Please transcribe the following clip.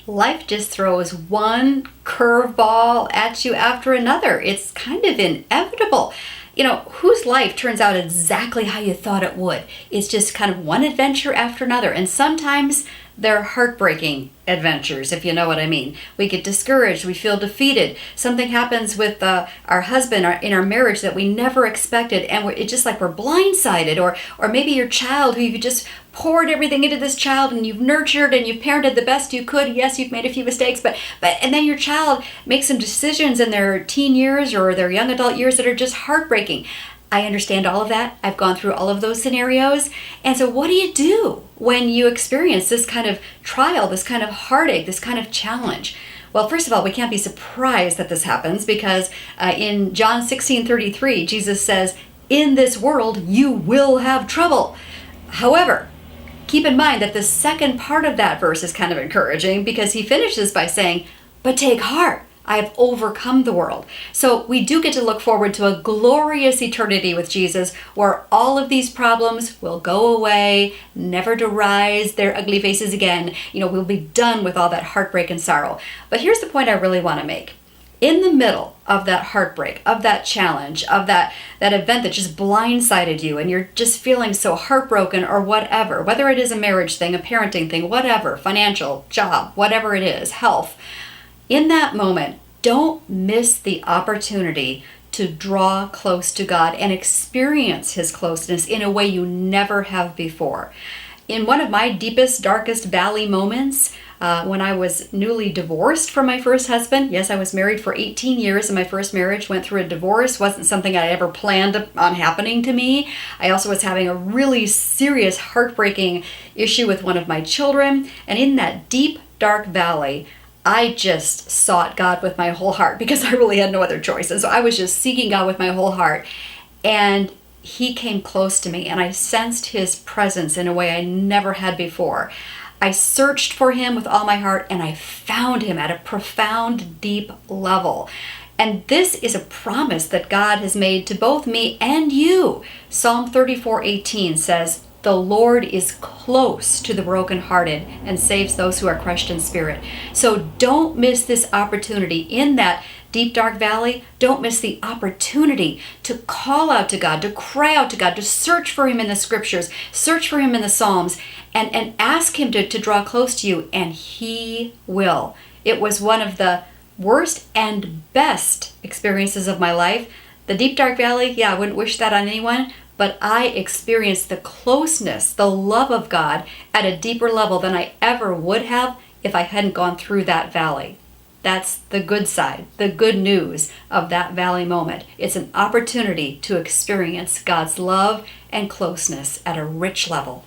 life just throws one curveball at you after another. It's kind of inevitable. Whose life turns out exactly how you thought it would? It's just kind of one adventure after another. And sometimes they're heartbreaking adventures, if you know what I mean. We get discouraged, we feel defeated. Something happens with our husband in our marriage that we never expected, and it's just like we're blindsided. Or maybe your child, who you've just poured everything into this child, and you've nurtured and you've parented the best you could. Yes, you've made a few mistakes, but and then your child makes some decisions in their teen years or their young adult years that are just heartbreaking. I understand all of that. I've gone through all of those scenarios. And so what do you do when you experience this kind of trial, this kind of heartache, this kind of challenge? Well, first of all, we can't be surprised that this happens because in John 16:33, Jesus says, "In this world you will have trouble." However, keep in mind that the second part of that verse is kind of encouraging because he finishes by saying, "But take heart, I have overcome the world." So we do get to look forward to a glorious eternity with Jesus where all of these problems will go away, never to rise their ugly faces again. We'll be done with all that heartbreak and sorrow. But here's the point I really want to make. In the middle of that heartbreak, of that challenge, of that event that just blindsided you and you're just feeling so heartbroken or whatever, whether it is a marriage thing, a parenting thing, whatever, financial, job, whatever it is, health, in that moment, don't miss the opportunity to draw close to God and experience His closeness in a way you never have before. In one of my deepest, darkest valley moments, when I was newly divorced from my first husband. Yes, I was married for 18 years in my first marriage, went through a divorce, wasn't something I ever planned on happening to me. I also was having a really serious, heartbreaking issue with one of my children. And in that deep, dark valley, I just sought God with my whole heart because I really had no other choice. And so I was just seeking God with my whole heart. And He came close to me and I sensed His presence in a way I never had before. I searched for Him with all my heart and I found Him at a profound, deep level. And this is a promise that God has made to both me and you. Psalm 34:18 says, "The Lord is close to the brokenhearted and saves those who are crushed in spirit." So don't miss this opportunity in that deep, dark valley. Don't miss the opportunity to call out to God, to cry out to God, to search for Him in the scriptures, search for Him in the Psalms, and ask Him to draw close to you, and He will. It was one of the worst and best experiences of my life. The deep, dark valley, yeah, I wouldn't wish that on anyone, but I experienced the closeness, the love of God at a deeper level than I ever would have if I hadn't gone through that valley. That's the good side, the good news of that valley moment. It's an opportunity to experience God's love and closeness at a rich level.